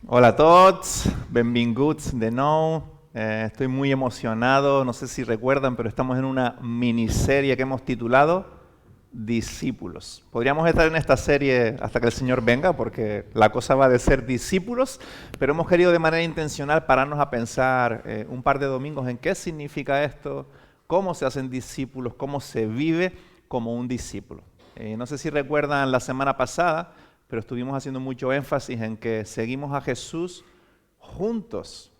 Hola a todos, benvinguts de nou. Estoy muy emocionado, no sé si recuerdan, pero estamos en una miniserie que hemos titulado Discípulos. Podríamos estar en esta serie hasta que el Señor venga, porque la cosa va de ser discípulos, pero hemos querido de manera intencional pararnos a pensar un par de domingos en qué significa esto, cómo se hacen discípulos, cómo se vive como un discípulo. No sé si recuerdan la semana pasada, pero estuvimos haciendo mucho énfasis en que seguimos a Jesús juntos.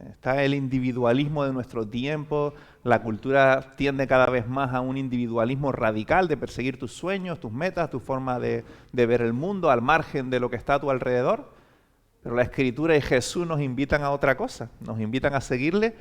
Está el individualismo de nuestro tiempo, la cultura tiende cada vez más a un individualismo radical de perseguir tus sueños, tus metas, tu forma de ver el mundo al margen de lo que está a tu alrededor. Pero la Escritura y Jesús nos invitan a otra cosa, nos invitan a seguirle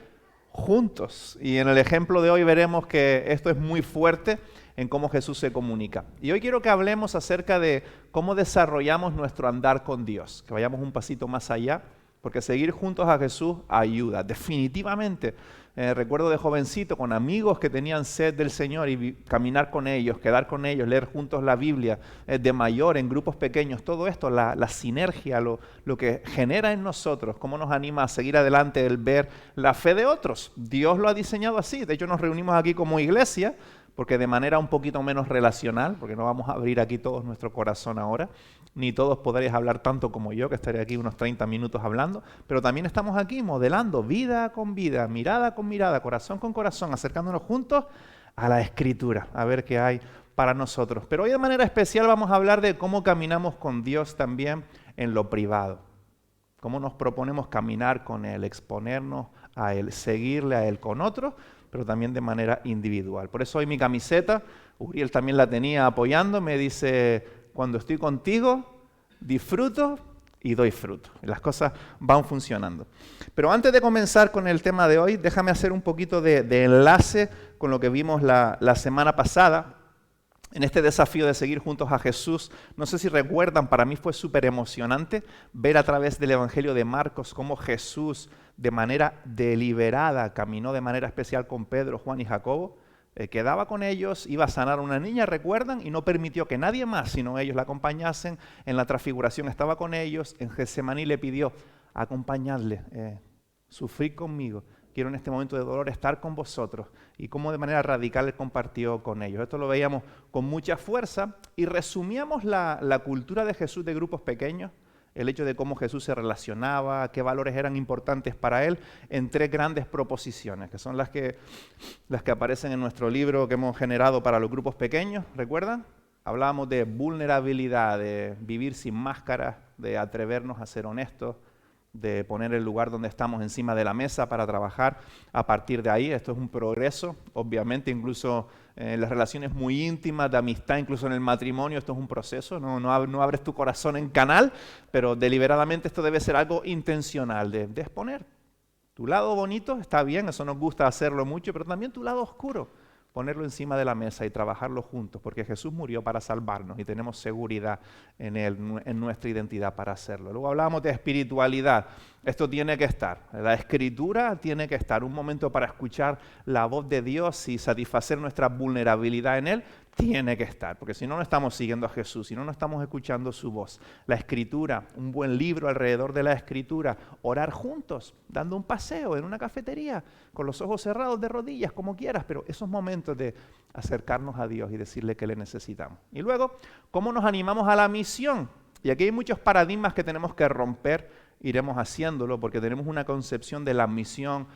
juntos. Y en el ejemplo de hoy veremos que esto es muy fuerte en cómo Jesús se comunica. Y hoy quiero que hablemos acerca de cómo desarrollamos nuestro andar con Dios, que vayamos un pasito más allá, porque seguir juntos a Jesús ayuda, definitivamente. Recuerdo de jovencito con amigos que tenían sed del Señor y caminar con ellos, quedar con ellos, leer juntos la Biblia, de mayor en grupos pequeños, todo esto, la sinergia, lo que genera en nosotros, cómo nos anima a seguir adelante el ver la fe de otros. Dios lo ha diseñado así, de hecho nos reunimos aquí como iglesia, porque de manera un poquito menos relacional, porque no vamos a abrir aquí todos nuestro corazón ahora, ni todos podréis hablar tanto como yo, que estaré aquí unos 30 minutos hablando, pero también estamos aquí modelando vida con vida, mirada con mirada, corazón con corazón, acercándonos juntos a la Escritura, a ver qué hay para nosotros. Pero hoy de manera especial vamos a hablar de cómo caminamos con Dios también en lo privado, cómo nos proponemos caminar con Él, exponernos a Él, seguirle a Él con otros, pero también de manera individual. Por eso hoy mi camiseta, Uriel también la tenía apoyando, me dice, cuando estoy contigo, disfruto y doy fruto. Y las cosas van funcionando. Pero antes de comenzar con el tema de hoy, déjame hacer un poquito de enlace con lo que vimos la semana pasada. En este desafío de seguir juntos a Jesús, no sé si recuerdan, para mí fue súper emocionante ver a través del Evangelio de Marcos cómo Jesús de manera deliberada caminó de manera especial con Pedro, Juan y Jacobo, quedaba con ellos, iba a sanar a una niña, recuerdan, y no permitió que nadie más, sino ellos la acompañasen. En la transfiguración estaba con ellos, en Getsemaní le pidió acompañadle, sufrid conmigo. Quiero en este momento de dolor estar con vosotros, y cómo de manera radical él compartió con ellos. Esto lo veíamos con mucha fuerza y resumíamos la cultura de Jesús de grupos pequeños, el hecho de cómo Jesús se relacionaba, qué valores eran importantes para él, en tres grandes proposiciones, que son las que aparecen en nuestro libro que hemos generado para los grupos pequeños, ¿recuerdan? Hablábamos de vulnerabilidad, de vivir sin máscaras, de atrevernos a ser honestos, de poner el lugar donde estamos encima de la mesa para trabajar a partir de ahí. Esto es un progreso, obviamente, incluso en las relaciones muy íntimas, de amistad, incluso en el matrimonio, esto es un proceso, no abres tu corazón en canal, pero deliberadamente esto debe ser algo intencional, de exponer. Tu lado bonito está bien, eso nos gusta hacerlo mucho, pero también tu lado oscuro, ponerlo encima de la mesa y trabajarlo juntos, porque Jesús murió para salvarnos y tenemos seguridad en Él, en nuestra identidad para hacerlo. Luego hablábamos de espiritualidad. Esto tiene que estar, la Escritura tiene que estar, un momento para escuchar la voz de Dios y satisfacer nuestra vulnerabilidad en Él, tiene que estar, porque si no, no estamos siguiendo a Jesús, si no, no estamos escuchando su voz. La Escritura, un buen libro alrededor de la Escritura, orar juntos, dando un paseo en una cafetería, con los ojos cerrados de rodillas, como quieras, pero esos momentos de acercarnos a Dios y decirle que le necesitamos. Y luego, ¿cómo nos animamos a la misión? Y aquí hay muchos paradigmas que tenemos que romper, iremos haciéndolo porque tenemos una concepción de la misión,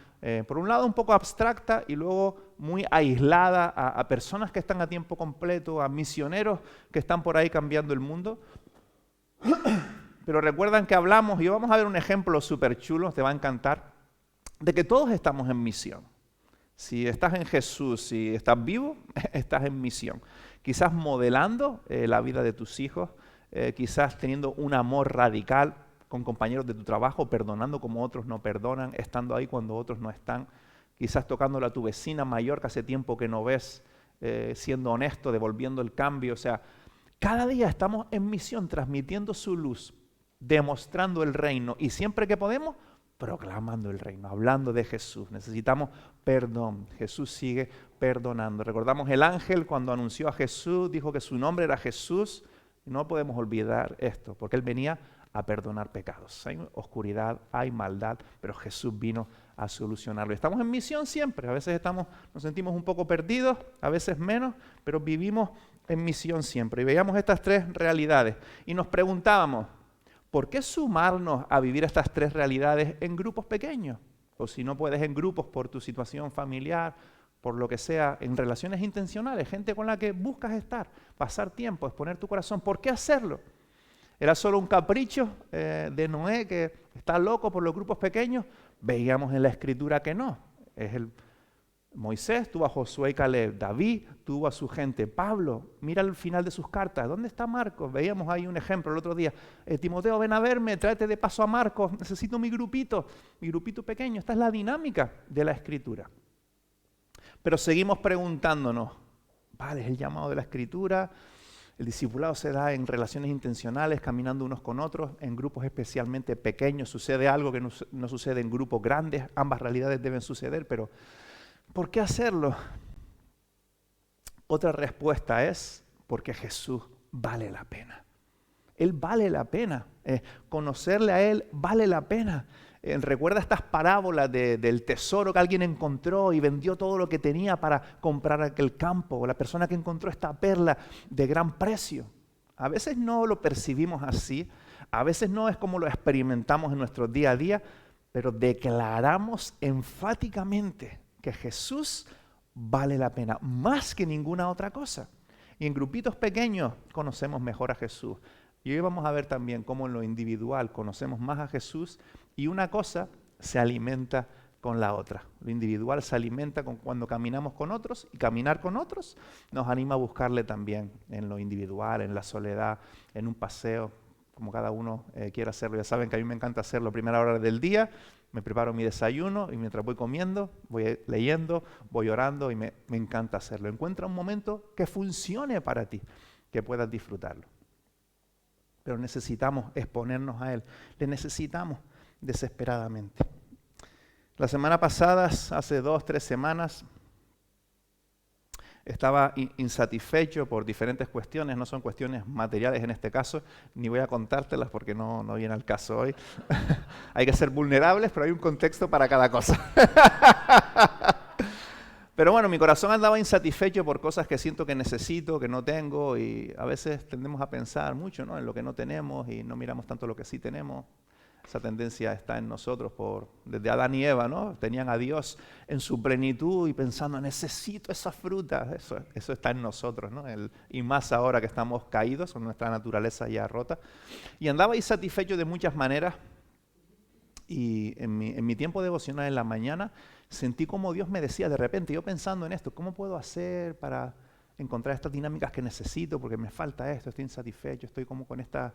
por un lado un poco abstracta y luego muy aislada a personas que están a tiempo completo, a misioneros que están por ahí cambiando el mundo. Pero recuerdan que hablamos, y vamos a ver un ejemplo súper chulo, te va a encantar, de que todos estamos en misión. Si estás en Jesús, si estás vivo, estás en misión. Quizás modelando la vida de tus hijos, quizás teniendo un amor radical con compañeros de tu trabajo, perdonando como otros no perdonan, estando ahí cuando otros no están, quizás tocándole a tu vecina mayor que hace tiempo que no ves, siendo honesto, devolviendo el cambio. O sea, cada día estamos en misión, transmitiendo su luz, demostrando el reino y siempre que podemos, proclamando el reino, hablando de Jesús. Necesitamos perdón. Jesús sigue perdonando. Recordamos el ángel cuando anunció a Jesús, dijo que su nombre era Jesús. No podemos olvidar esto, porque Él venía a perdonar pecados. Hay oscuridad, hay maldad, pero Jesús vino a solucionarlo. Estamos en misión siempre. A veces nos sentimos un poco perdidos, a veces menos, pero vivimos en misión siempre. Y veíamos estas tres realidades y nos preguntábamos, ¿por qué sumarnos a vivir estas tres realidades en grupos pequeños? O si no puedes en grupos por tu situación familiar, por lo que sea, en relaciones intencionales, gente con la que buscas estar, pasar tiempo, exponer tu corazón. ¿Por qué hacerlo? ¿Era solo un capricho de Noé que está loco por los grupos pequeños? Veíamos en la Escritura que no. Moisés tuvo a Josué y Caleb, David tuvo a su gente, Pablo, mira el final de sus cartas, ¿dónde está Marcos? Veíamos ahí un ejemplo el otro día, Timoteo, ven a verme, tráete de paso a Marcos, necesito mi grupito pequeño. Esta es la dinámica de la Escritura. Pero seguimos preguntándonos, ¿vale? Es el llamado de la Escritura, el discipulado se da en relaciones intencionales, caminando unos con otros, en grupos especialmente pequeños, sucede algo que no sucede en grupos grandes, ambas realidades deben suceder, pero ¿por qué hacerlo? Otra respuesta es porque Jesús vale la pena. Él vale la pena. Conocerle a Él vale la pena. Recuerda estas parábolas del tesoro que alguien encontró y vendió todo lo que tenía para comprar aquel campo. O la persona que encontró esta perla de gran precio. A veces no lo percibimos así. A veces no es como lo experimentamos en nuestro día a día. Pero declaramos enfáticamente que Jesús vale la pena, más que ninguna otra cosa. Y en grupitos pequeños conocemos mejor a Jesús. Y hoy vamos a ver también cómo en lo individual conocemos más a Jesús y una cosa se alimenta con la otra. Lo individual se alimenta cuando caminamos con otros y caminar con otros nos anima a buscarle también en lo individual, en la soledad, en un paseo, como cada uno quiera hacerlo. Ya saben que a mí me encanta hacerlo a primera hora del día. Me preparo mi desayuno y mientras voy comiendo, voy leyendo, voy orando y me encanta hacerlo. Encuentra un momento que funcione para ti, que puedas disfrutarlo. Pero necesitamos exponernos a Él. Le necesitamos desesperadamente. La semana pasada, hace 2-3 semanas, estaba insatisfecho por diferentes cuestiones, no son cuestiones materiales en este caso, ni voy a contártelas porque no viene al caso hoy. Hay que ser vulnerables, pero hay un contexto para cada cosa. Pero bueno, mi corazón andaba insatisfecho por cosas que siento que necesito, que no tengo, y a veces tendemos a pensar mucho, ¿no?, en lo que no tenemos y no miramos tanto lo que sí tenemos. Esa tendencia está en nosotros desde Adán y Eva, ¿no? Tenían a Dios en su plenitud y pensando, necesito esa fruta. Eso está en nosotros, ¿no? Y más ahora que estamos caídos, con nuestra naturaleza ya rota. Y andaba insatisfecho de muchas maneras. Y en mi tiempo devocional en la mañana sentí como Dios me decía de repente, yo pensando en esto, ¿cómo puedo hacer para encontrar estas dinámicas que necesito? Porque me falta esto, estoy insatisfecho, estoy como con esta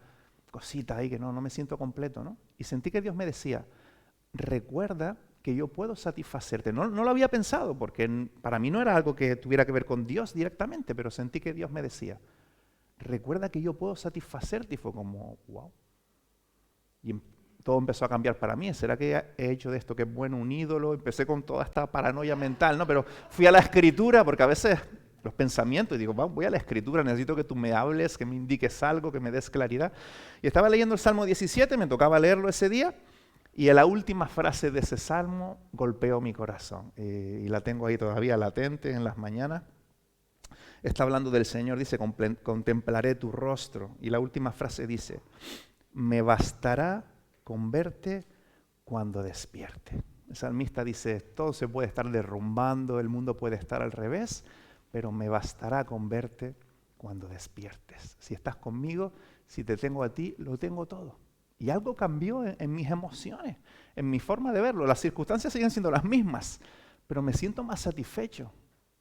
cosita ahí que no me siento completo, ¿no? Y sentí que Dios me decía, recuerda que yo puedo satisfacerte. No lo había pensado porque para mí no era algo que tuviera que ver con Dios directamente, pero sentí que Dios me decía, recuerda que yo puedo satisfacerte. Y fue como, wow. Y todo empezó a cambiar para mí. ¿Será que he hecho de esto que es bueno un ídolo? Empecé con toda esta paranoia mental, ¿no? Pero fui a la Escritura porque a veces los pensamientos y digo, voy a la Escritura, necesito que tú me hables, que me indiques algo, que me des claridad. Y estaba leyendo el Salmo 17, me tocaba leerlo ese día, y la última frase de ese Salmo golpeó mi corazón. Y la tengo ahí todavía latente en las mañanas. Está hablando del Señor, dice, contemplaré tu rostro. Y la última frase dice, me bastará con verte cuando despierte. El salmista dice, todo se puede estar derrumbando, el mundo puede estar al revés, pero me bastará con verte cuando despiertes. Si estás conmigo, si te tengo a ti, lo tengo todo. Y algo cambió en mis emociones, en mi forma de verlo. Las circunstancias siguen siendo las mismas, pero me siento más satisfecho.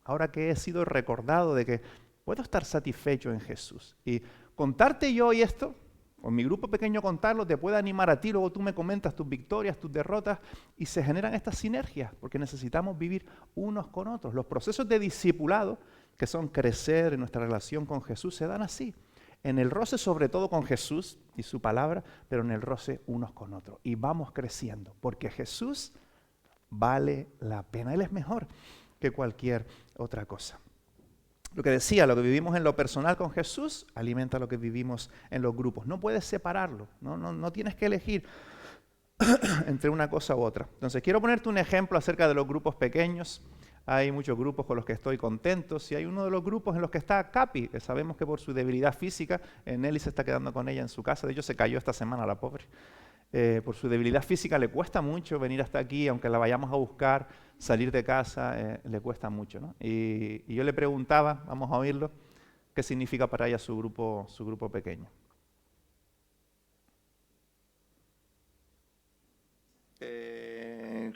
Ahora que he sido recordado de que puedo estar satisfecho en Jesús. Y contarte yo y esto, o en mi grupo pequeño contarlo, te puede animar a ti, luego tú me comentas tus victorias, tus derrotas, y se generan estas sinergias, porque necesitamos vivir unos con otros. Los procesos de discipulado, que son crecer en nuestra relación con Jesús, se dan así. En el roce sobre todo con Jesús y su palabra, pero en el roce unos con otros. Y vamos creciendo, porque Jesús vale la pena. Él es mejor que cualquier otra cosa. Lo que decía, lo que vivimos en lo personal con Jesús alimenta lo que vivimos en los grupos. No puedes separarlo, no tienes que elegir entre una cosa u otra. Entonces, quiero ponerte un ejemplo acerca de los grupos pequeños. Hay muchos grupos con los que estoy contento. Si hay uno de los grupos en los que está Capi, que sabemos que por su debilidad física, Nelly se está quedando con ella en su casa. De hecho, se cayó esta semana la pobre. Por su debilidad física le cuesta mucho venir hasta aquí, aunque la vayamos a buscar, salir de casa, le cuesta mucho, ¿no? Y yo le preguntaba, vamos a oírlo, qué significa para ella su grupo pequeño.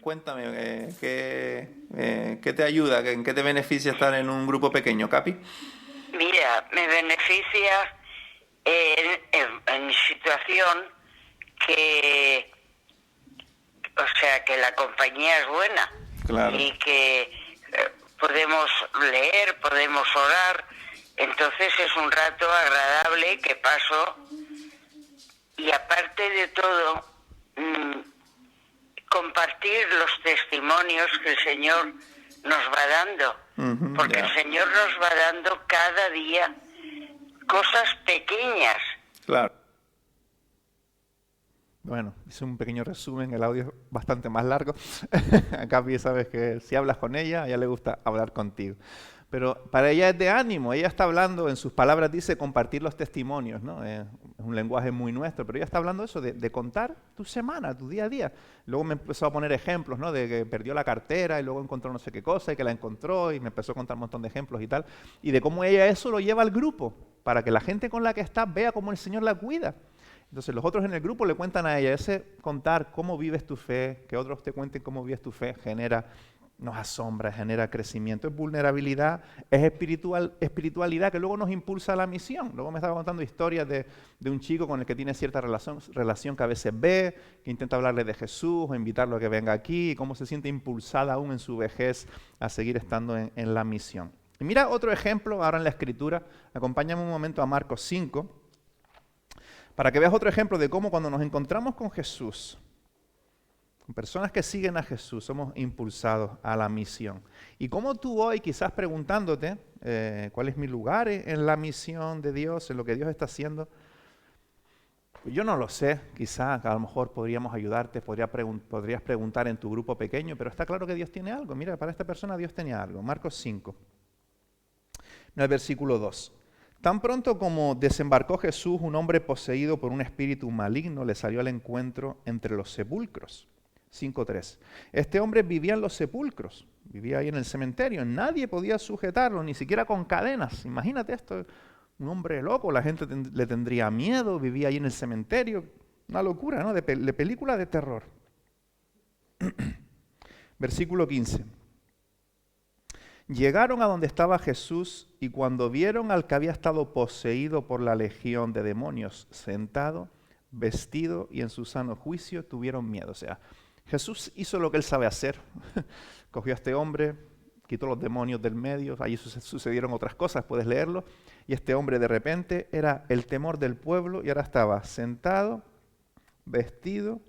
Cuéntame, ¿qué te ayuda, en qué te beneficia estar en un grupo pequeño, Capi? Mira, me beneficia en mi situación que la compañía es buena. Claro. Y que podemos leer, podemos orar, entonces es un rato agradable que paso, y aparte de todo, compartir los testimonios que el Señor nos va dando, porque el Señor nos va dando cada día cosas pequeñas. Claro. Bueno, hice un pequeño resumen, el audio es bastante más largo. Acá sabes que si hablas con ella, a ella le gusta hablar contigo. Pero para ella es de ánimo, ella está hablando, en sus palabras dice compartir los testimonios, ¿no? Es un lenguaje muy nuestro, pero ella está hablando eso, de contar tu semana, tu día a día. Luego me empezó a poner ejemplos, ¿no? De que perdió la cartera y luego encontró no sé qué cosa y que la encontró, y me empezó a contar un montón de ejemplos y tal. Y de cómo ella eso lo lleva al grupo, para que la gente con la que está vea cómo el Señor la cuida. Entonces los otros en el grupo le cuentan a ella, ese contar cómo vives tu fe, que otros te cuenten cómo vives tu fe, nos asombra, genera crecimiento, es vulnerabilidad, es espiritualidad que luego nos impulsa a la misión. Luego me estaba contando historias de un chico con el que tiene cierta relación que a veces ve, que intenta hablarle de Jesús o invitarlo a que venga aquí, y cómo se siente impulsada aún en su vejez a seguir estando en la misión. Y mira otro ejemplo ahora en la Escritura, acompáñame un momento a Marcos 5, para que veas otro ejemplo de cómo cuando nos encontramos con Jesús, con personas que siguen a Jesús, somos impulsados a la misión. Y cómo tú hoy, quizás preguntándote, ¿cuál es mi lugar en la misión de Dios, en lo que Dios está haciendo? Pues yo no lo sé, quizás a lo mejor podríamos ayudarte, podrías preguntar en tu grupo pequeño, pero está claro que Dios tiene algo. Mira, para esta persona Dios tenía algo. Marcos 5, en el versículo 2. Tan pronto como desembarcó Jesús, un hombre poseído por un espíritu maligno le salió al encuentro entre los sepulcros. 5.3. Este hombre vivía en los sepulcros, vivía ahí en el cementerio, nadie podía sujetarlo, ni siquiera con cadenas. Imagínate esto, un hombre loco, la gente le tendría miedo, vivía ahí en el cementerio, una locura, ¿no? De película de terror. Versículo 15. Llegaron a donde estaba Jesús y cuando vieron al que había estado poseído por la legión de demonios sentado, vestido y en su sano juicio, tuvieron miedo. O sea, Jesús hizo lo que él sabe hacer. Cogió a este hombre, quitó los demonios del medio, allí sucedieron otras cosas, puedes leerlo, y este hombre de repente era el temor del pueblo y ahora estaba sentado, vestido,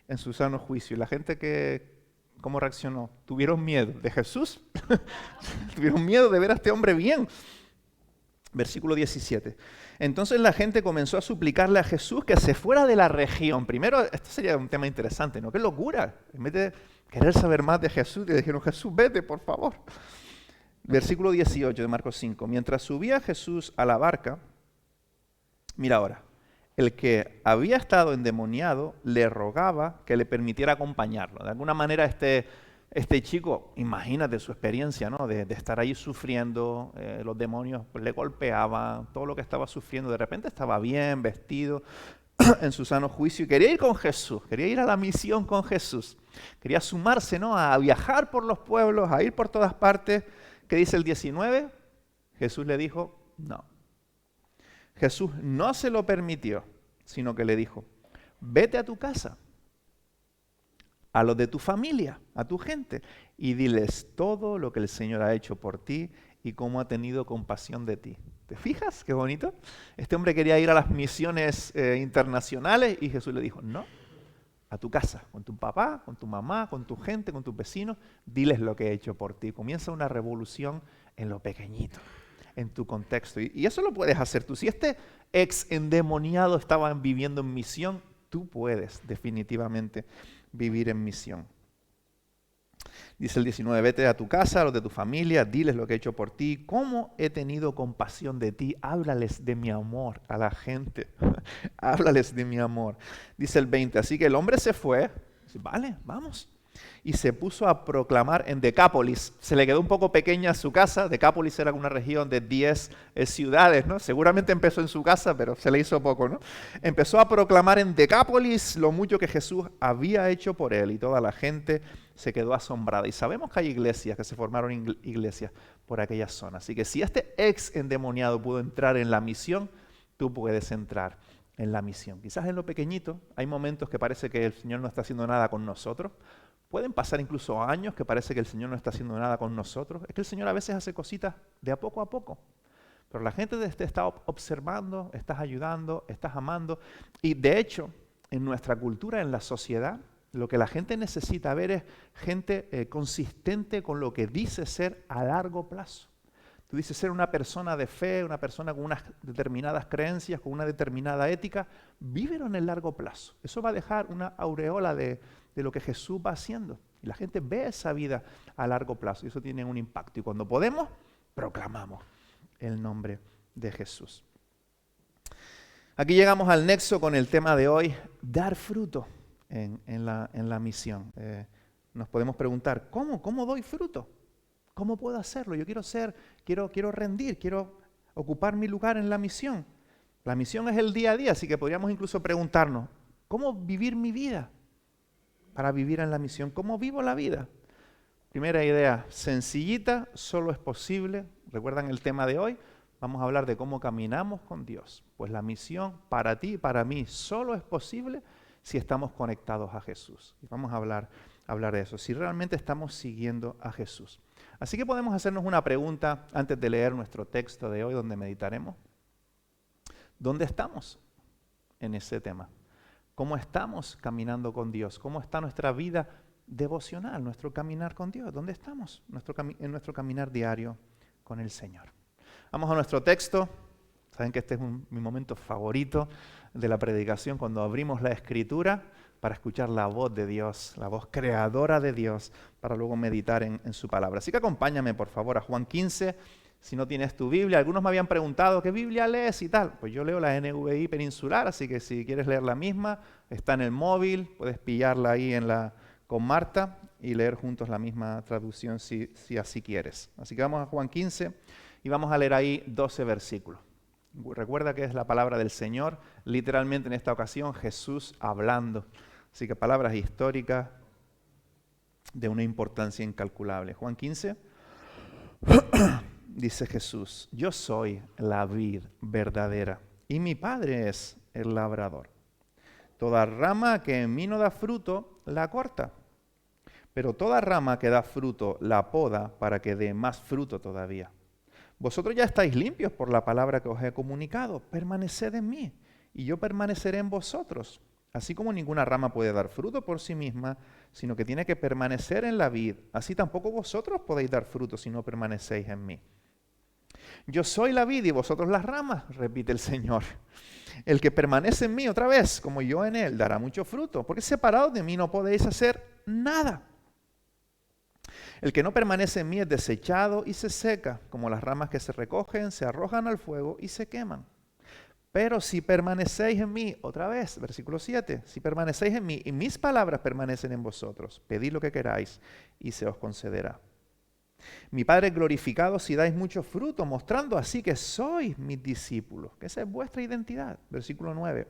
en su sano juicio. Y la gente ¿cómo reaccionó? ¿Tuvieron miedo de Jesús? ¿Tuvieron miedo de ver a este hombre bien? Versículo 17. Entonces la gente comenzó a suplicarle a Jesús que se fuera de la región. Primero, esto sería un tema interesante, ¿no? ¡Qué locura! En vez de querer saber más de Jesús, le dijeron, Jesús, vete, por favor. Versículo 18 de Marcos 5. Mientras subía Jesús a la barca, mira ahora, el que había estado endemoniado le rogaba que le permitiera acompañarlo. De alguna manera este chico, imagínate su experiencia, ¿no? De estar ahí sufriendo, los demonios pues, le golpeaban, todo lo que estaba sufriendo, de repente estaba bien, vestido, en su sano juicio, y quería ir con Jesús, quería ir a la misión con Jesús, quería sumarse, ¿no? A viajar por los pueblos, a ir por todas partes. ¿Qué dice el 19? Jesús le dijo, no. Jesús no se lo permitió, sino que le dijo, vete a tu casa, a los de tu familia, a tu gente, y diles todo lo que el Señor ha hecho por ti y cómo ha tenido compasión de ti. ¿Te fijas? Qué bonito. Este hombre quería ir a las misiones internacionales y Jesús le dijo, no, a tu casa, con tu papá, con tu mamá, con tu gente, con tus vecinos, diles lo que he hecho por ti. Comienza una revolución en lo pequeñito. en tu contexto. Y eso lo puedes hacer tú. Si este ex endemoniado estaba viviendo en misión, tú puedes definitivamente vivir en misión. Dice el 19, vete a tu casa, a los de tu familia, diles lo que he hecho por ti, cómo he tenido compasión de ti, háblales de mi amor a la gente, háblales de mi amor. Dice el 20, así que el hombre se fue, dice, vale, vamos. Y se puso a proclamar en Decápolis. Se le quedó un poco pequeña su casa. Decápolis era una región de 10 ciudades, ¿no? Seguramente empezó en su casa, pero se le hizo poco, ¿no? Empezó a proclamar en Decápolis lo mucho que Jesús había hecho por él, y toda la gente se quedó asombrada. Y sabemos que hay iglesias, que se formaron iglesias por aquella zona. Así que si este ex endemoniado pudo entrar en la misión, tú puedes entrar en la misión. Quizás en lo pequeñito hay momentos que parece que el Señor no está haciendo nada con nosotros. Pueden pasar incluso años que parece que el Señor no está haciendo nada con nosotros. Es que el Señor a veces hace cositas de a poco. Pero la gente te está observando, estás ayudando, estás amando. Y de hecho, en nuestra cultura, en la sociedad, lo que la gente necesita ver es gente consistente con lo que dice ser a largo plazo. Tú dices ser una persona de fe, una persona con unas determinadas creencias, con una determinada ética. Vívelo en el largo plazo. Eso va a dejar una aureola de lo que Jesús va haciendo. Y la gente ve esa vida a largo plazo y eso tiene un impacto. Y cuando podemos, proclamamos el nombre de Jesús. Aquí llegamos al nexo con el tema de hoy, dar fruto en la misión. Nos podemos preguntar, ¿cómo doy fruto? ¿Cómo puedo hacerlo? Yo quiero rendir, quiero ocupar mi lugar en la misión. La misión es el día a día, así que podríamos incluso preguntarnos, ¿cómo vivir mi vida para vivir en la misión? ¿Cómo vivo la vida? Primera idea, sencillita, solo es posible. ¿Recuerdan el tema de hoy? Vamos a hablar de cómo caminamos con Dios. Pues la misión para ti y para mí solo es posible si estamos conectados a Jesús. Y vamos a hablar de eso, si realmente estamos siguiendo a Jesús. Así que podemos hacernos una pregunta antes de leer nuestro texto de hoy donde meditaremos. ¿Dónde estamos en ese tema? ¿Cómo estamos caminando con Dios? ¿Cómo está nuestra vida devocional, nuestro caminar con Dios? ¿Dónde estamos en nuestro caminar diario con el Señor? Vamos a nuestro texto. Saben que este es mi momento favorito de la predicación, cuando abrimos la Escritura para escuchar la voz de Dios, la voz creadora de Dios, para luego meditar en su palabra. Así que acompáñame, por favor, a Juan 15, si no tienes tu Biblia. Algunos me habían preguntado, ¿qué Biblia lees y tal? Pues yo leo la NVI Peninsular, así que si quieres leer la misma, está en el móvil, puedes pillarla ahí con Marta y leer juntos la misma traducción si así quieres. Así que vamos a Juan 15 y vamos a leer ahí 12 versículos. Recuerda que es la palabra del Señor, literalmente en esta ocasión Jesús hablando. Así que palabras históricas de una importancia incalculable. Juan 15, dice Jesús, yo soy la vid verdadera y mi Padre es el labrador. Toda rama que en mí no da fruto, la corta. Pero toda rama que da fruto, la poda para que dé más fruto todavía. Vosotros ya estáis limpios por la palabra que os he comunicado. Permaneced en mí, y yo permaneceré en vosotros. Así como ninguna rama puede dar fruto por sí misma, sino que tiene que permanecer en la vid, así tampoco vosotros podéis dar fruto si no permanecéis en mí. Yo soy la vid y vosotros las ramas, repite el Señor. El que permanece en mí, otra vez, como yo en él, dará mucho fruto, porque separados de mí no podéis hacer nada. El que no permanece en mí es desechado y se seca, como las ramas que se recogen, se arrojan al fuego y se queman. Pero si permanecéis en mí, otra vez, versículo 7, si permanecéis en mí y mis palabras permanecen en vosotros, pedid lo que queráis y se os concederá. Mi Padre es glorificado si dais mucho fruto, mostrando así que sois mis discípulos, que esa es vuestra identidad. Versículo 9.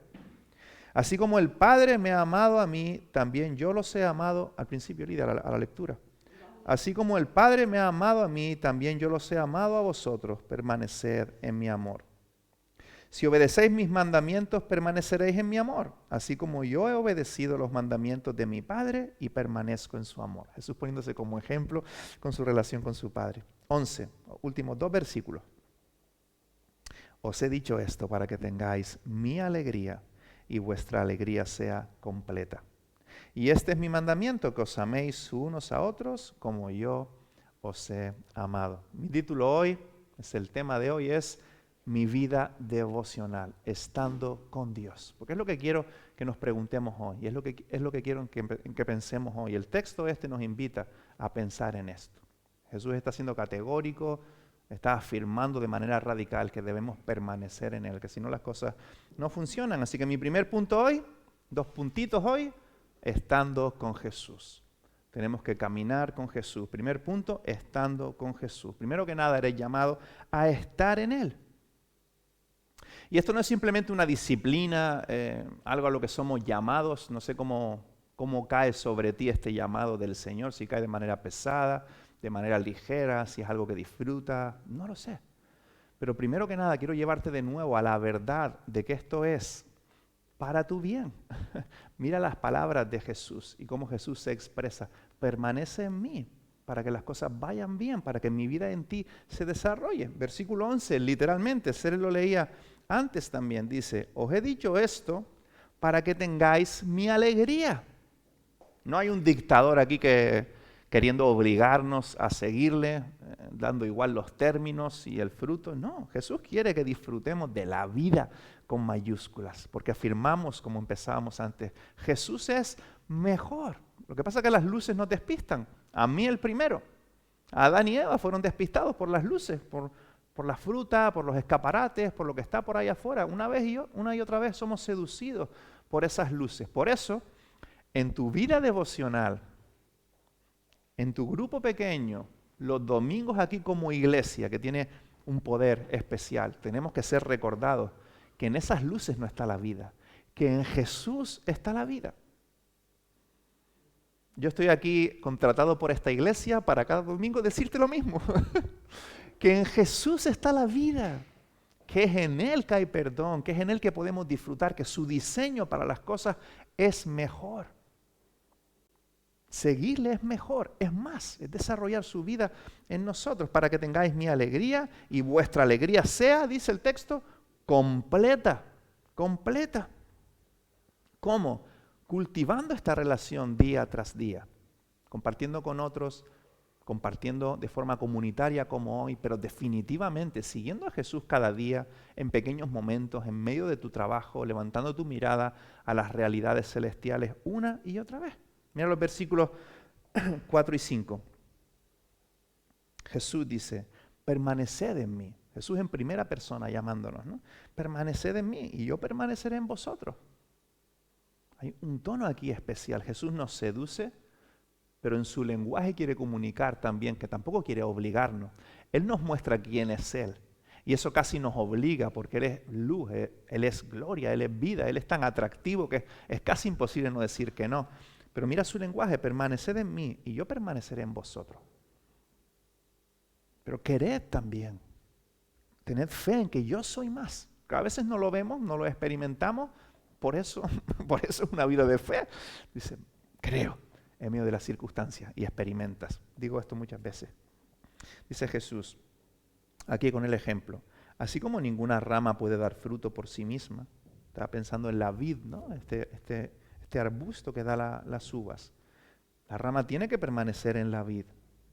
Así como el Padre me ha amado a mí, también yo los he amado, al principio, Lidia, a la lectura. Así como el Padre me ha amado a mí, también yo los he amado a vosotros, permaneced en mi amor. Si obedecéis mis mandamientos, permaneceréis en mi amor, así como yo he obedecido los mandamientos de mi Padre y permanezco en su amor. Jesús poniéndose como ejemplo con su relación con su Padre. 11, últimos 2 versículos. Os he dicho esto para que tengáis mi alegría y vuestra alegría sea completa. Y este es mi mandamiento, que os améis unos a otros como yo os he amado. Mi título hoy, El tema de hoy es mi vida devocional, estando con Dios. Porque es lo que quiero que nos preguntemos hoy, y es lo que quiero que pensemos hoy. El texto este nos invita a pensar en esto. Jesús está siendo categórico, está afirmando de manera radical que debemos permanecer en Él, que si no las cosas no funcionan. Así que mi primer punto hoy, 2 puntitos hoy, estando con Jesús. Tenemos que caminar con Jesús. Primer punto, estando con Jesús. Primero que nada, eres llamado a estar en Él. Y esto no es simplemente una disciplina, algo a lo que somos llamados. No sé cómo cae sobre ti este llamado del Señor, si cae de manera pesada, de manera ligera, si es algo que disfruta, no lo sé. Pero primero que nada quiero llevarte de nuevo a la verdad de que esto es para tu bien. Mira las palabras de Jesús y cómo Jesús se expresa. Permanece en mí para que las cosas vayan bien, para que mi vida en ti se desarrolle. Versículo 11, literalmente, Cere lo leía antes también, dice, os he dicho esto para que tengáis mi alegría. No hay un dictador aquí queriendo obligarnos a seguirle, dando igual los términos y el fruto. No, Jesús quiere que disfrutemos de la vida con mayúsculas, porque afirmamos, como empezábamos antes, Jesús es mejor. Lo que pasa es que las luces nos despistan. A mí el primero. Adán y Eva fueron despistados por las luces, por la fruta, por los escaparates, por lo que está por ahí afuera. Una y otra vez somos seducidos por esas luces. Por eso, en tu vida devocional, en tu grupo pequeño, los domingos aquí como iglesia, que tiene un poder especial, tenemos que ser recordados que en esas luces no está la vida, que en Jesús está la vida. Yo estoy aquí contratado por esta iglesia para cada domingo decirte lo mismo, que en Jesús está la vida, que es en Él que hay perdón, que es en Él que podemos disfrutar, que su diseño para las cosas es mejor. Seguirle es mejor, es más, es desarrollar su vida en nosotros para que tengáis mi alegría y vuestra alegría sea, dice el texto, completa, completa. ¿Cómo? Cultivando esta relación día tras día, compartiendo con otros, compartiendo de forma comunitaria como hoy, pero definitivamente siguiendo a Jesús cada día en pequeños momentos, en medio de tu trabajo, levantando tu mirada a las realidades celestiales una y otra vez. Mira los versículos 4 y 5. Jesús dice, permaneced en mí. Jesús en primera persona llamándonos, ¿no? Permaneced en mí y yo permaneceré en vosotros. Hay un tono aquí especial. Jesús nos seduce, pero en su lenguaje quiere comunicar también, que tampoco quiere obligarnos. Él nos muestra quién es Él. Y eso casi nos obliga porque Él es luz, Él es gloria, Él es vida, Él es tan atractivo que es casi imposible no decir que no. Pero mira su lenguaje, permaneced en mí y yo permaneceré en vosotros. Pero quered también, tened fe en que yo soy más. Que a veces no lo vemos, no lo experimentamos, por eso es una vida de fe. Dice, creo en medio de las circunstancias y experimentas. Digo esto muchas veces. Dice Jesús, aquí con el ejemplo, así como ninguna rama puede dar fruto por sí misma. Estaba pensando en la vid, ¿no? Este arbusto que da las uvas. La rama tiene que permanecer en la vid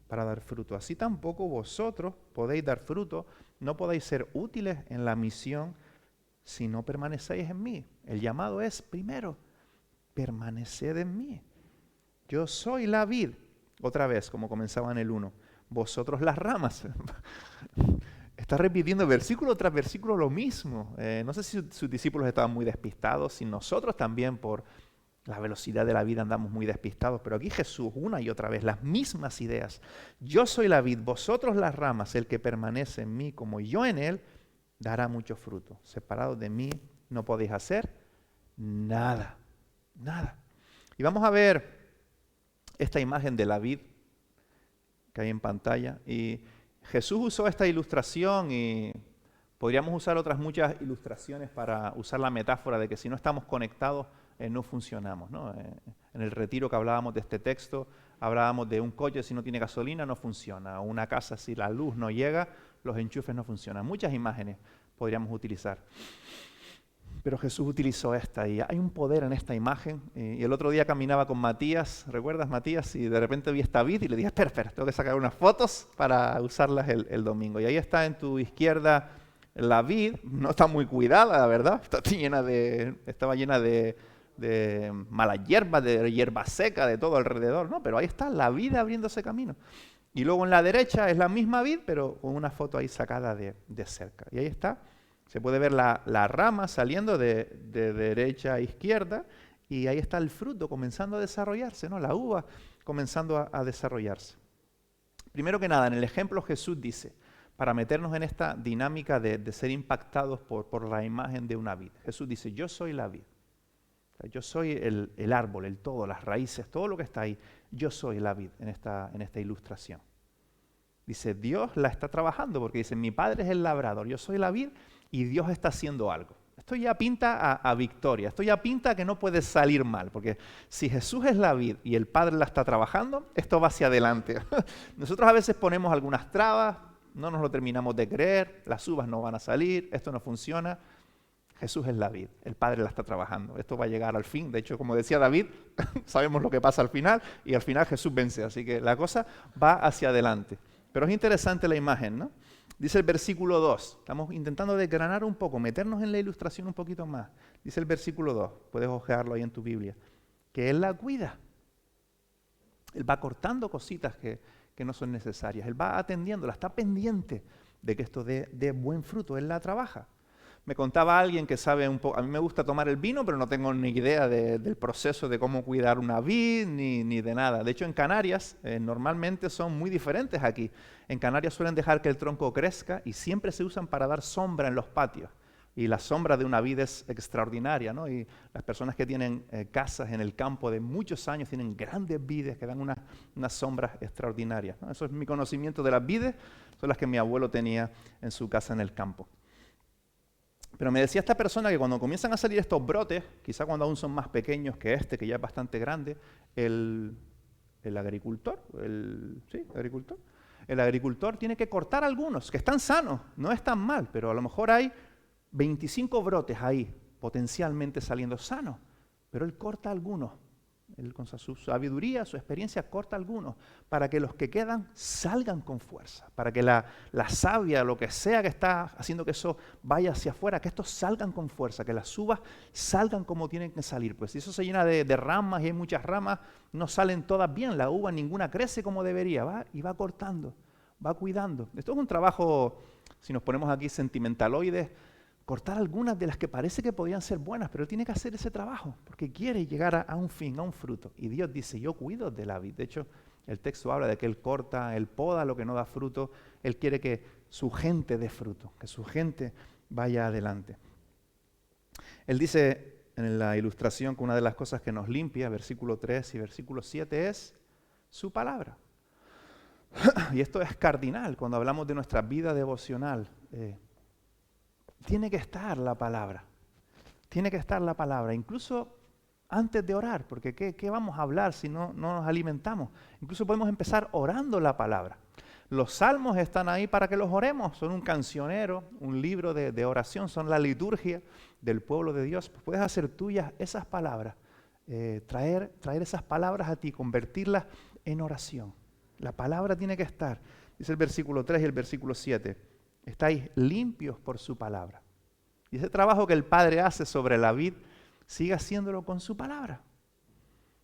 para dar fruto. Así tampoco vosotros podéis dar fruto, no podéis ser útiles en la misión si no permanecéis en mí. El llamado es, primero, permaneced en mí. Yo soy la vid. Otra vez, como comenzaba en el 1. Vosotros las ramas. Está repitiendo versículo tras versículo lo mismo. No sé si sus discípulos estaban muy despistados, si nosotros también por la velocidad de la vida andamos muy despistados, pero aquí Jesús una y otra vez, las mismas ideas. Yo soy la vid, vosotros las ramas, el que permanece en mí como yo en él, dará mucho fruto. Separados de mí no podéis hacer nada, nada. Y vamos a ver esta imagen de la vid que hay en pantalla. Y Jesús usó esta ilustración y podríamos usar otras muchas ilustraciones para usar la metáfora de que si no estamos conectados, no funcionamos, ¿no? En el retiro que hablábamos de este texto, hablábamos de un coche si no tiene gasolina no funciona, o una casa si la luz no llega, los enchufes no funcionan. Muchas imágenes podríamos utilizar. Pero Jesús utilizó esta y hay un poder en esta imagen. Y el otro día caminaba con Matías, ¿recuerdas Matías? Y de repente vi esta vid y le dije, espera, tengo que sacar unas fotos para usarlas el domingo. Y ahí está en tu izquierda la vid, no está muy cuidada, la verdad, estaba llena de malas hierbas, de hierba seca, de todo alrededor, ¿no? Pero ahí está la vid abriéndose camino. Y luego en la derecha es la misma vid, pero con una foto ahí sacada de cerca. Y ahí está. Se puede ver la rama saliendo de derecha a izquierda y ahí está el fruto comenzando a desarrollarse, ¿no? La uva comenzando a desarrollarse. Primero que nada, en el ejemplo Jesús dice, para meternos en esta dinámica de ser impactados por la imagen de una vid. Jesús dice, yo soy la vid. O sea, yo soy el árbol, el todo, las raíces, todo lo que está ahí. Yo soy la vid en esta ilustración. Dice, Dios la está trabajando porque dice, mi Padre es el labrador, yo soy la vid y Dios está haciendo algo. Esto ya pinta a victoria, esto ya pinta a que no puede salir mal, porque si Jesús es la vid y el Padre la está trabajando, esto va hacia adelante. Nosotros a veces ponemos algunas trabas, no nos lo terminamos de creer, las uvas no van a salir, esto no funciona. Jesús es la vid, el Padre la está trabajando, esto va a llegar al fin. De hecho, como decía David, sabemos lo que pasa al final y al final Jesús vence, así que la cosa va hacia adelante. Pero es interesante la imagen, ¿no? Dice el versículo 2, estamos intentando desgranar un poco, meternos en la ilustración un poquito más. Dice el versículo 2, puedes ojearlo ahí en tu Biblia, que Él la cuida. Él va cortando cositas que no son necesarias, Él va atendiéndola, está pendiente de que esto dé buen fruto, Él la trabaja. Me contaba alguien que sabe un poco, a mí me gusta tomar el vino, pero no tengo ni idea del proceso de cómo cuidar una vid, ni de nada. De hecho, en Canarias normalmente son muy diferentes aquí. En Canarias suelen dejar que el tronco crezca y siempre se usan para dar sombra en los patios. Y la sombra de una vid es extraordinaria, ¿no? Y las personas que tienen casas en el campo de muchos años tienen grandes vides que dan unas sombras extraordinarias, ¿no? Eso es mi conocimiento de las vides, son las que mi abuelo tenía en su casa en el campo. Pero me decía esta persona que cuando comienzan a salir estos brotes, quizá cuando aún son más pequeños que este, que ya es bastante grande, el agricultor tiene que cortar algunos, que están sanos, no están mal, pero a lo mejor hay 25 brotes ahí, potencialmente saliendo sanos, pero él corta algunos. Él con su sabiduría, su experiencia, corta algunos para que los que quedan salgan con fuerza, para que la savia, lo que sea que está haciendo que eso vaya hacia afuera, que estos salgan con fuerza, que las uvas salgan como tienen que salir. Pues si eso se llena de ramas y hay muchas ramas, no salen todas bien, la uva ninguna crece como debería, va cortando, va cuidando. Esto es un trabajo, si nos ponemos aquí sentimentaloides, cortar algunas de las que parece que podían ser buenas, pero él tiene que hacer ese trabajo, porque quiere llegar a un fin, a un fruto. Y Dios dice, yo cuido de la vid. De hecho, el texto habla de que Él corta, Él poda lo que no da fruto. Él quiere que su gente dé fruto, que su gente vaya adelante. Él dice en la ilustración que una de las cosas que nos limpia, versículo 3 y versículo 7, es su palabra. Y esto es cardinal cuando hablamos de nuestra vida devocional. Tiene que estar la palabra. Tiene que estar la palabra. Incluso antes de orar, porque ¿qué vamos a hablar si no nos alimentamos? Incluso podemos empezar orando la palabra. Los salmos están ahí para que los oremos. Son un cancionero, un libro de oración, son la liturgia del pueblo de Dios. Pues puedes hacer tuyas esas palabras, traer esas palabras a ti, convertirlas en oración. La palabra tiene que estar. Dice el versículo 3 y el versículo 7. Estáis limpios por su palabra. Y ese trabajo que el Padre hace sobre la vid, sigue haciéndolo con su palabra.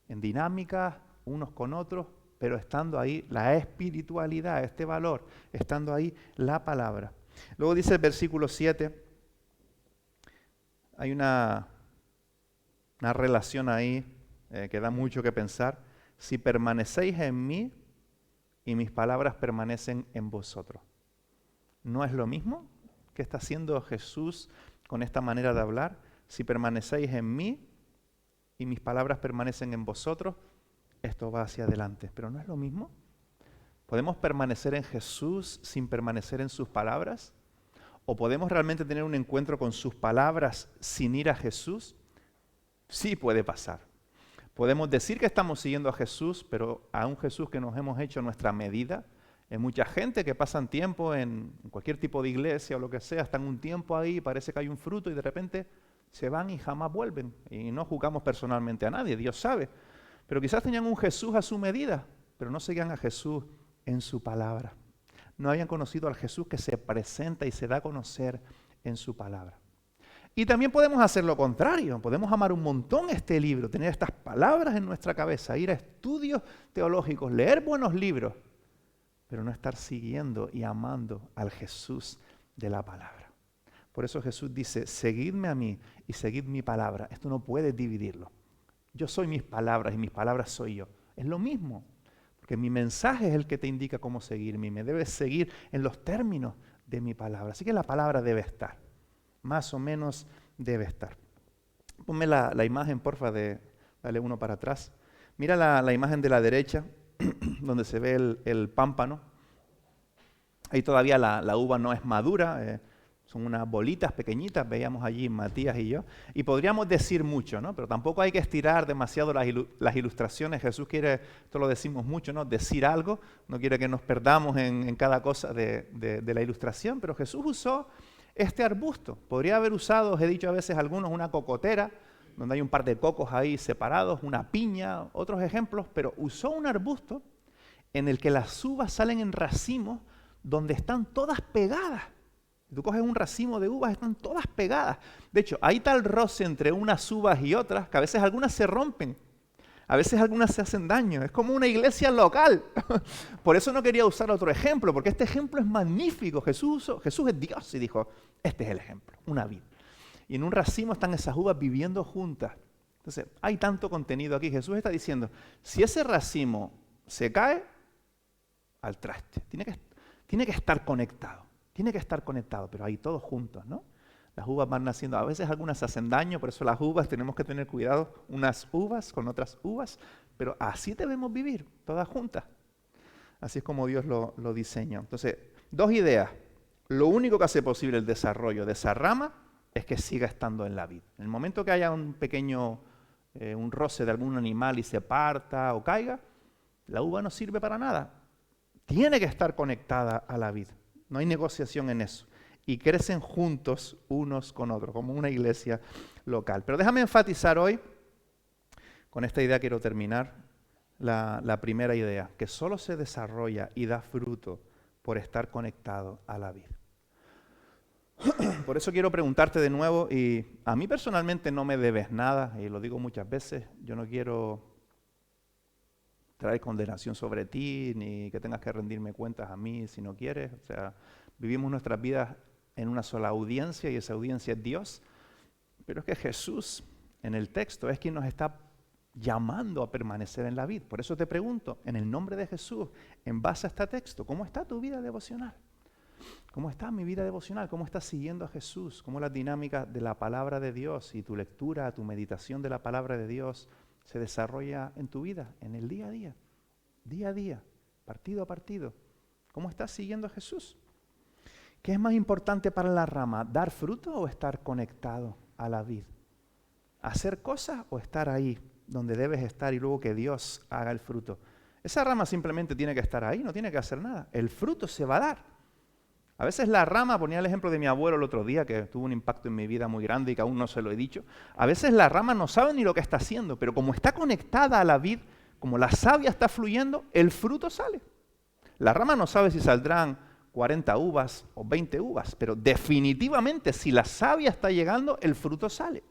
En dinámica, unos con otros, pero estando ahí la espiritualidad, este valor, estando ahí la palabra. Luego dice el versículo 7, hay una relación ahí que da mucho que pensar. Si permanecéis en mí y mis palabras permanecen en vosotros. ¿No es lo mismo que está haciendo Jesús con esta manera de hablar? Si permanecéis en mí y mis palabras permanecen en vosotros, esto va hacia adelante. ¿Pero no es lo mismo? ¿Podemos permanecer en Jesús sin permanecer en sus palabras? ¿O podemos realmente tener un encuentro con sus palabras sin ir a Jesús? Sí puede pasar. Podemos decir que estamos siguiendo a Jesús, pero a un Jesús que nos hemos hecho nuestra medida. Hay mucha gente que pasan tiempo en cualquier tipo de iglesia o lo que sea, están un tiempo ahí, parece que hay un fruto y de repente se van y jamás vuelven. Y no juzgamos personalmente a nadie, Dios sabe. Pero quizás tenían un Jesús a su medida, pero no seguían a Jesús en su palabra. No habían conocido al Jesús que se presenta y se da a conocer en su palabra. Y también podemos hacer lo contrario, podemos amar un montón este libro, tener estas palabras en nuestra cabeza, ir a estudios teológicos, leer buenos libros, pero no estar siguiendo y amando al Jesús de la palabra. Por eso Jesús dice, seguidme a mí y seguid mi palabra. Esto no puedes dividirlo. Yo soy mis palabras y mis palabras soy yo. Es lo mismo, porque mi mensaje es el que te indica cómo seguirme y me debes seguir en los términos de mi palabra. Así que la palabra debe estar, más o menos debe estar. Ponme la imagen, porfa, dale uno para atrás. Mira la imagen de la derecha, donde se ve el pámpano. Ahí todavía la uva no es madura, son unas bolitas pequeñitas, veíamos allí Matías y yo. Y podríamos decir mucho, ¿no? Pero tampoco hay que estirar demasiado las ilustraciones. Jesús quiere, esto lo decimos mucho, ¿no? Decir algo, no quiere que nos perdamos en cada cosa de la ilustración, pero Jesús usó este arbusto. Podría haber usado, os he dicho a veces algunos, una cocotera, donde hay un par de cocos ahí separados, una piña, otros ejemplos, pero usó un arbusto en el que las uvas salen en racimos donde están todas pegadas. Tú coges un racimo de uvas, están todas pegadas. De hecho, hay tal roce entre unas uvas y otras que a veces algunas se rompen, a veces algunas se hacen daño. Es como una iglesia local. Por eso no quería usar otro ejemplo, porque este ejemplo es magnífico. Jesús es Dios y dijo, este es el ejemplo, una vid. Y en un racimo están esas uvas viviendo juntas. Entonces, hay tanto contenido aquí. Jesús está diciendo, si ese racimo se cae, al traste. Tiene que estar conectado. Tiene que estar conectado, pero ahí todos juntos, ¿no? Las uvas van naciendo, a veces algunas hacen daño, por eso las uvas tenemos que tener cuidado, unas uvas con otras uvas, pero así debemos vivir, todas juntas. Así es como Dios lo diseñó. Entonces, dos ideas. Lo único que hace posible el desarrollo de esa rama es que siga estando en la vid. En el momento que haya un pequeño, un roce de algún animal y se parta o caiga, la uva no sirve para nada. Tiene que estar conectada a la vid. No hay negociación en eso. Y crecen juntos unos con otros, como una iglesia local. Pero déjame enfatizar hoy, con esta idea quiero terminar, la primera idea, que solo se desarrolla y da fruto por estar conectado a la vid. Por eso quiero preguntarte de nuevo, y a mí personalmente no me debes nada, y lo digo muchas veces, yo no quiero traer condenación sobre ti, ni que tengas que rendirme cuentas a mí si no quieres. O sea, vivimos nuestras vidas en una sola audiencia y esa audiencia es Dios. Pero es que Jesús, en el texto, es quien nos está llamando a permanecer en la vid. Por eso te pregunto, en el nombre de Jesús, en base a este texto, ¿cómo está tu vida devocional? ¿Cómo está mi vida devocional? ¿Cómo estás siguiendo a Jesús? ¿Cómo las dinámicas de la palabra de Dios y tu lectura, tu meditación de la palabra de Dios se desarrolla en tu vida, en el día a día, partido a partido? ¿Cómo estás siguiendo a Jesús? ¿Qué es más importante para la rama, dar fruto o estar conectado a la vid? ¿Hacer cosas o estar ahí donde debes estar y luego que Dios haga el fruto? Esa rama simplemente tiene que estar ahí, no tiene que hacer nada. El fruto se va a dar. A veces la rama, ponía el ejemplo de mi abuelo el otro día, que tuvo un impacto en mi vida muy grande y que aún no se lo he dicho. A veces la rama no sabe ni lo que está haciendo, pero como está conectada a la vid, como la savia está fluyendo, el fruto sale. La rama no sabe si saldrán 40 uvas o 20 uvas, pero definitivamente si la savia está llegando, el fruto sale.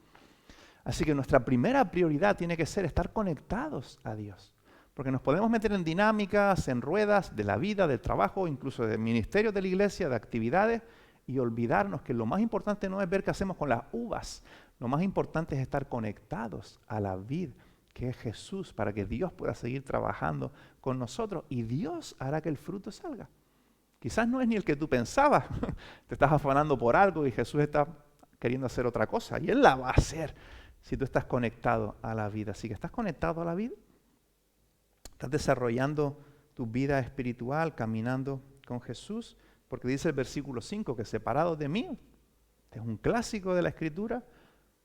Así que nuestra primera prioridad tiene que ser estar conectados a Dios. Porque nos podemos meter en dinámicas, en ruedas de la vida, del trabajo, incluso de ministerios de la iglesia, de actividades, y olvidarnos que lo más importante no es ver qué hacemos con las uvas. Lo más importante es estar conectados a la vid, que es Jesús, para que Dios pueda seguir trabajando con nosotros. Y Dios hará que el fruto salga. Quizás no es ni el que tú pensabas. Te estás afanando por algo y Jesús está queriendo hacer otra cosa. Y Él la va a hacer si tú estás conectado a la vida. Así que estás conectado a la vida. Estás desarrollando tu vida espiritual, caminando con Jesús, porque dice el versículo 5 que separados de mí, este es un clásico de la Escritura,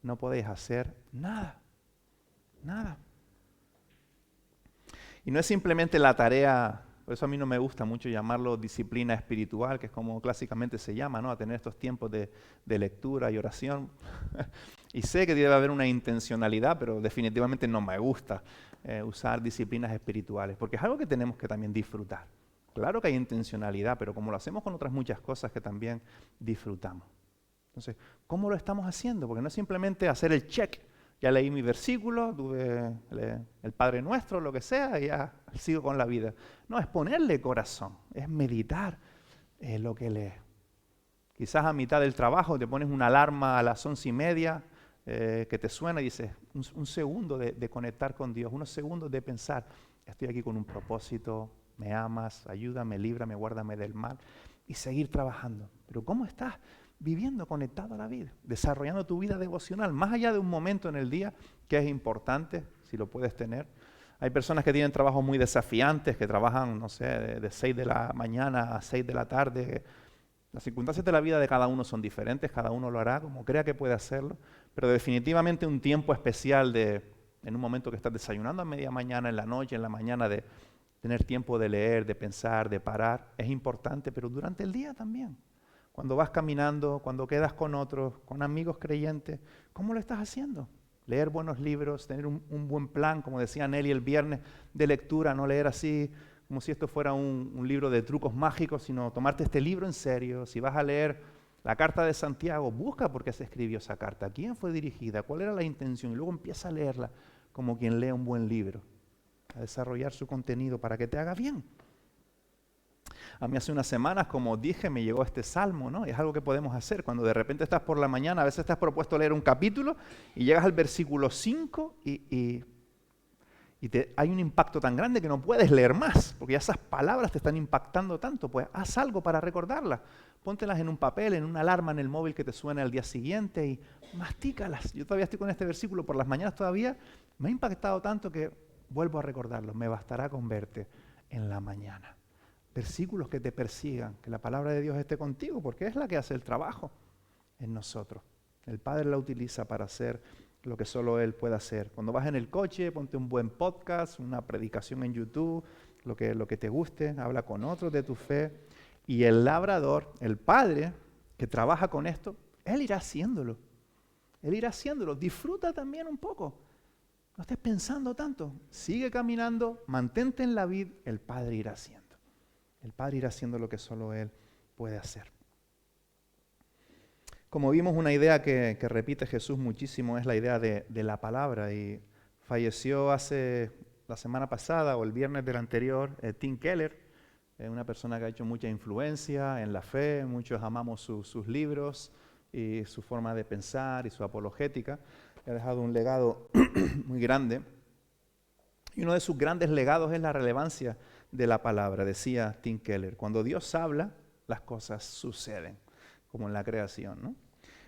no podéis hacer nada, nada. Y no es simplemente la tarea Por eso a mí no me gusta mucho llamarlo disciplina espiritual, que es como clásicamente se llama, ¿no? A tener estos tiempos de lectura y oración. Y sé que debe haber una intencionalidad, pero definitivamente no me gusta usar disciplinas espirituales, porque es algo que tenemos que también disfrutar. Claro que hay intencionalidad, pero como lo hacemos con otras muchas cosas que también disfrutamos. Entonces, ¿cómo lo estamos haciendo? Porque no es simplemente hacer el check. Ya leí mi versículo, tuve el Padre Nuestro, lo que sea, y ya sigo con la vida. No, es ponerle corazón, es meditar lo que lees. Quizás a mitad del trabajo te pones una alarma a las 11:30 que te suena y dices, un segundo de conectar con Dios, unos segundos de pensar, estoy aquí con un propósito, me amas, ayúdame, líbrame, guárdame del mal, y seguir trabajando. Pero ¿cómo estás viviendo conectado a la vida? Desarrollando tu vida devocional, más allá de un momento en el día que es importante, si lo puedes tener. Hay personas que tienen trabajos muy desafiantes, que trabajan, no sé, de 6 de la mañana a 6 de la tarde. Las circunstancias de la vida de cada uno son diferentes, cada uno lo hará como crea que puede hacerlo, pero definitivamente un tiempo especial en un momento que estás desayunando a media mañana, en la noche, en la mañana, de tener tiempo de leer, de pensar, de parar, es importante, pero durante el día también. Cuando vas caminando, cuando quedas con otros, con amigos creyentes, ¿cómo lo estás haciendo? Leer buenos libros, tener un buen plan, como decía Nelly el viernes, de lectura, no leer así como si esto fuera un libro de trucos mágicos, sino tomarte este libro en serio. Si vas a leer la carta de Santiago, busca por qué se escribió esa carta, a quién fue dirigida, cuál era la intención, y luego empieza a leerla como quien lee un buen libro, a desarrollar su contenido para que te haga bien. A mí hace unas semanas, como dije, me llegó este salmo, ¿no? Y es algo que podemos hacer. Cuando de repente estás por la mañana, a veces te has propuesto leer un capítulo y llegas al versículo 5 y hay un impacto tan grande que no puedes leer más, porque ya esas palabras te están impactando tanto. Pues haz algo para recordarlas. Póntelas en un papel, en una alarma en el móvil que te suene al día siguiente y mastícalas. Yo todavía estoy con este versículo por las mañanas todavía. Me ha impactado tanto que vuelvo a recordarlo. Me bastará con verte en la mañana. Versículos que te persigan, que la palabra de Dios esté contigo, porque es la que hace el trabajo en nosotros. El Padre la utiliza para hacer lo que solo Él puede hacer. Cuando vas en el coche, ponte un buen podcast, una predicación en YouTube, lo que te guste, habla con otros de tu fe. Y el labrador, el Padre que trabaja con esto, Él irá haciéndolo. Él irá haciéndolo. Disfruta también un poco. No estés pensando tanto. Sigue caminando, mantente en la vid, el Padre irá haciendo. El Padre irá haciendo lo que solo Él puede hacer. Como vimos, una idea que repite Jesús muchísimo es la idea de la palabra. Y falleció hace la semana pasada o el viernes del anterior Tim Keller, una persona que ha hecho mucha influencia en la fe. Muchos amamos sus libros y su forma de pensar y su apologética. Ha dejado un legado muy grande. Y uno de sus grandes legados es la relevancia de la palabra. Decía Tim Keller, cuando Dios habla, las cosas suceden, como en la creación, ¿no?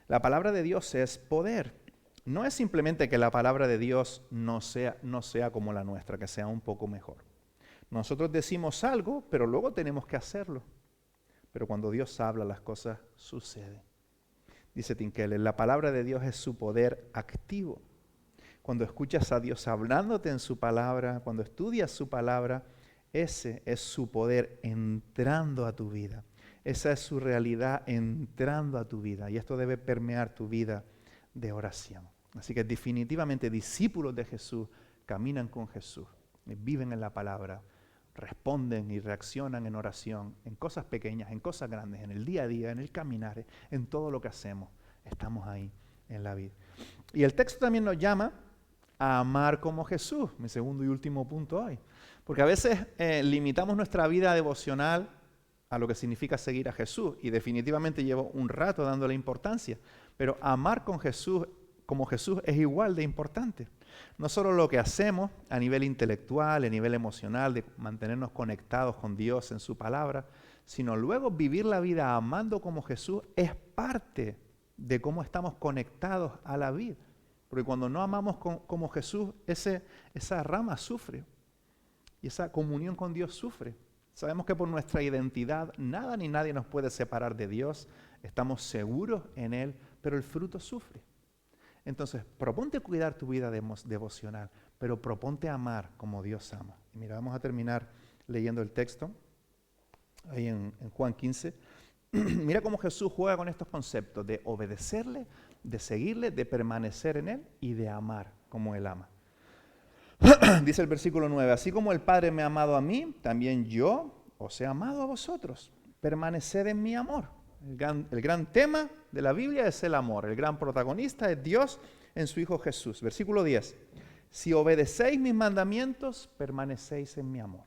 La palabra de Dios es poder. No es simplemente que la palabra de Dios no sea como la nuestra, que sea un poco mejor. Nosotros decimos algo, pero luego tenemos que hacerlo. Pero cuando Dios habla, las cosas suceden. Dice Tim Keller, la palabra de Dios es su poder activo. Cuando escuchas a Dios hablándote en su palabra, cuando estudias su palabra, ese es su poder entrando a tu vida. Esa es su realidad entrando a tu vida. Y esto debe permear tu vida de oración. Así que definitivamente discípulos de Jesús caminan con Jesús, viven en la palabra, responden y reaccionan en oración, en cosas pequeñas, en cosas grandes, en el día a día, en el caminar, en todo lo que hacemos. Estamos ahí en la vida. Y el texto también nos llama a amar como Jesús, mi segundo y último punto hoy. Porque a veces limitamos nuestra vida devocional a lo que significa seguir a Jesús, y definitivamente llevo un rato dándole importancia, pero amar con Jesús, como Jesús, es igual de importante. No solo lo que hacemos a nivel intelectual, a nivel emocional, de mantenernos conectados con Dios en su palabra, sino luego vivir la vida amando como Jesús es parte de cómo estamos conectados a la vida. Porque cuando no amamos como Jesús, esa rama sufre. Y esa comunión con Dios sufre. Sabemos que por nuestra identidad nada ni nadie nos puede separar de Dios. Estamos seguros en Él, pero el fruto sufre. Entonces, proponte cuidar tu vida devocional, pero proponte amar como Dios ama. Y mira, vamos a terminar leyendo el texto, ahí en Juan 15. Mira cómo Jesús juega con estos conceptos de obedecerle, de seguirle, de permanecer en Él y de amar como Él ama. Dice el versículo 9, así como el Padre me ha amado a mí, también yo os he amado a vosotros. Permaneced en mi amor. El gran tema de la Biblia es el amor. El gran protagonista es Dios en su Hijo Jesús. Versículo 10, si obedecéis mis mandamientos, permanecéis en mi amor.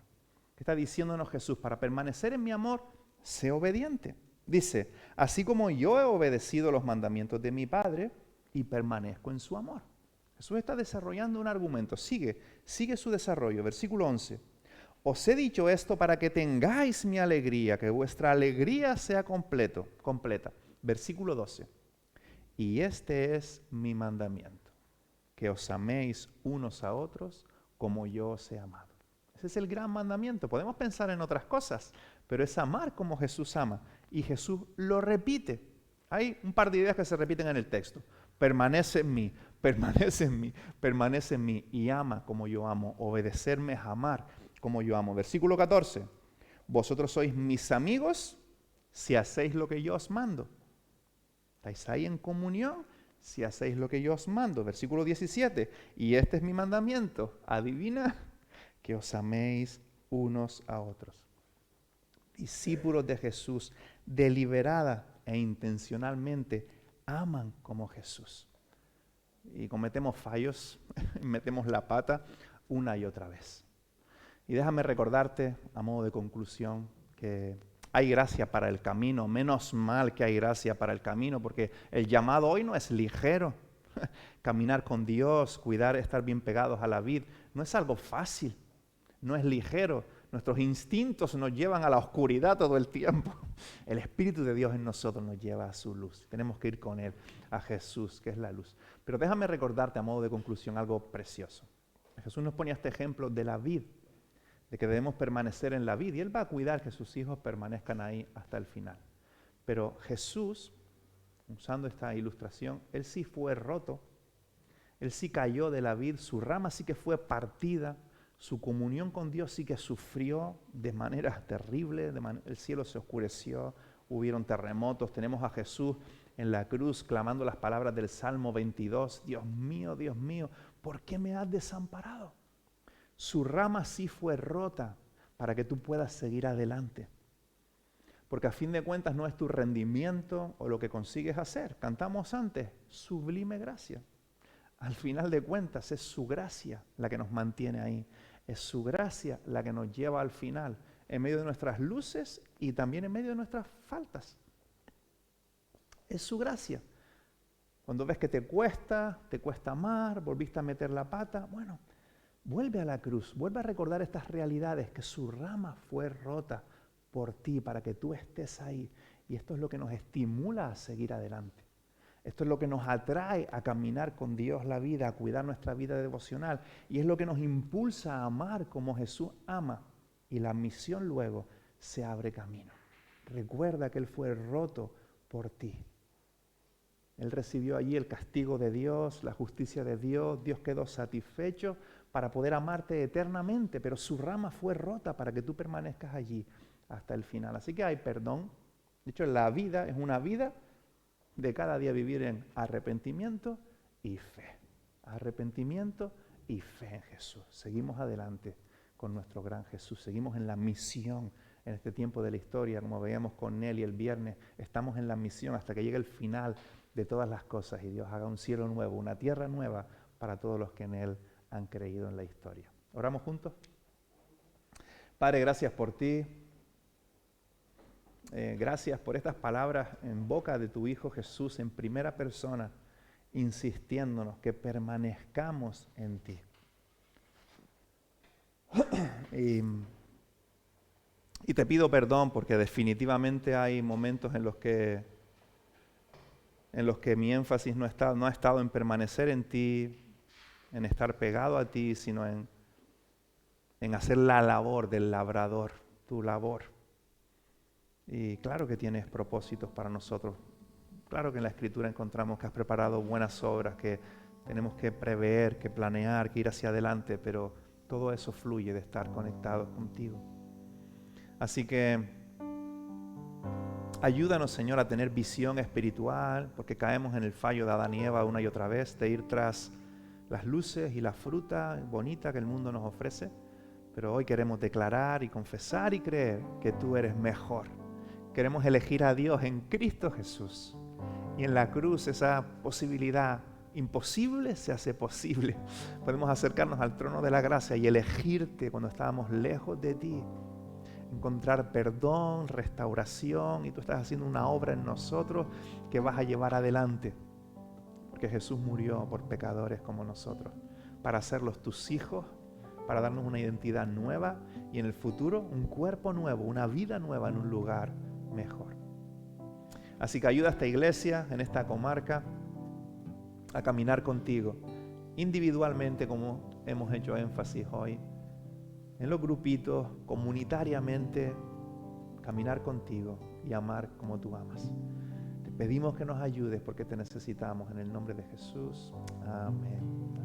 ¿Qué está diciéndonos Jesús? Para permanecer en mi amor, sé obediente. Dice, así como yo he obedecido los mandamientos de mi Padre y permanezco en su amor. Jesús está desarrollando un argumento. Sigue su desarrollo. Versículo 11. Os he dicho esto para que tengáis mi alegría, que vuestra alegría sea completa. Versículo 12. Y este es mi mandamiento, que os améis unos a otros como yo os he amado. Ese es el gran mandamiento. Podemos pensar en otras cosas, pero es amar como Jesús ama. Y Jesús lo repite. Hay un par de ideas que se repiten en el texto. Permanece en mí, permanece en mí, permanece en mí y ama como yo amo. Obedecerme es amar como yo amo. Versículo 14. Vosotros sois mis amigos si hacéis lo que yo os mando. ¿Estáis ahí en comunión? Si hacéis lo que yo os mando. Versículo 17. Y este es mi mandamiento. Adivina, que os améis unos a otros. Discípulos de Jesús, deliberada e intencionalmente, aman como Jesús. Y cometemos fallos, metemos la pata una y otra vez. Y déjame recordarte, a modo de conclusión, que hay gracia para el camino. Menos mal que hay gracia para el camino, porque el llamado hoy no es ligero. Caminar con Dios, cuidar, estar bien pegados a la vid, no es algo fácil, no es ligero. Nuestros instintos nos llevan a la oscuridad todo el tiempo. El Espíritu de Dios en nosotros nos lleva a su luz. Tenemos que ir con Él, a Jesús, que es la luz. Pero déjame recordarte a modo de conclusión algo precioso. Jesús nos ponía este ejemplo de la vid, de que debemos permanecer en la vid. Y Él va a cuidar que sus hijos permanezcan ahí hasta el final. Pero Jesús, usando esta ilustración, Él sí fue roto. Él sí cayó de la vid, su rama sí que fue partida. Su comunión con Dios sí que sufrió de manera terrible, el cielo se oscureció, hubieron terremotos. Tenemos a Jesús en la cruz clamando las palabras del Salmo 22, Dios mío, ¿por qué me has desamparado? Su rama sí fue rota para que tú puedas seguir adelante. Porque a fin de cuentas no es tu rendimiento o lo que consigues hacer. Cantamos antes, sublime gracia. Al final de cuentas es su gracia la que nos mantiene ahí. Es su gracia la que nos lleva al final, en medio de nuestras luces y también en medio de nuestras faltas. Es su gracia. Cuando ves que te cuesta amar, volviste a meter la pata, bueno, vuelve a la cruz, vuelve a recordar estas realidades, que su rama fue rota por ti, para que tú estés ahí. Y esto es lo que nos estimula a seguir adelante. Esto es lo que nos atrae a caminar con Dios la vida, a cuidar nuestra vida devocional. Y es lo que nos impulsa a amar como Jesús ama. Y la misión luego se abre camino. Recuerda que Él fue roto por ti. Él recibió allí el castigo de Dios, la justicia de Dios. Dios quedó satisfecho para poder amarte eternamente. Pero su rama fue rota para que tú permanezcas allí hasta el final. Así que hay perdón. De hecho, la vida es una vida de cada día vivir en arrepentimiento y fe. Arrepentimiento y fe en Jesús. Seguimos adelante con nuestro gran Jesús. Seguimos en la misión en este tiempo de la historia, como veíamos con Nelly el viernes. Estamos en la misión hasta que llegue el final de todas las cosas y Dios haga un cielo nuevo, una tierra nueva para todos los que en Él han creído en la historia. ¿Oramos juntos? Padre, gracias por ti. Gracias por estas palabras en boca de tu Hijo Jesús en primera persona, insistiéndonos que permanezcamos en ti. Y te pido perdón porque definitivamente hay momentos en los que mi énfasis no ha estado en permanecer en ti, en estar pegado a ti, sino en hacer la labor del labrador, tu labor. Y claro que tienes propósitos para nosotros. Claro que en la Escritura encontramos que has preparado buenas obras, que tenemos que prever, que planear, que ir hacia adelante, pero todo eso fluye de estar conectados contigo. Así que ayúdanos, Señor, a tener visión espiritual, porque caemos en el fallo de Adán y Eva una y otra vez, de ir tras las luces y la fruta bonita que el mundo nos ofrece. Pero hoy queremos declarar y confesar y creer que tú eres mejor. Queremos elegir a Dios en Cristo Jesús. Y en la cruz esa posibilidad imposible se hace posible. Podemos acercarnos al trono de la gracia y elegirte cuando estábamos lejos de ti. Encontrar perdón, restauración, y tú estás haciendo una obra en nosotros que vas a llevar adelante. Porque Jesús murió por pecadores como nosotros, para hacerlos tus hijos, para darnos una identidad nueva y en el futuro un cuerpo nuevo, una vida nueva en un lugar mejor. Así que ayuda a esta iglesia, en esta comarca, a caminar contigo, individualmente como hemos hecho énfasis hoy, en los grupitos, comunitariamente, caminar contigo y amar como tú amas. Te pedimos que nos ayudes porque te necesitamos en el nombre de Jesús. Amén.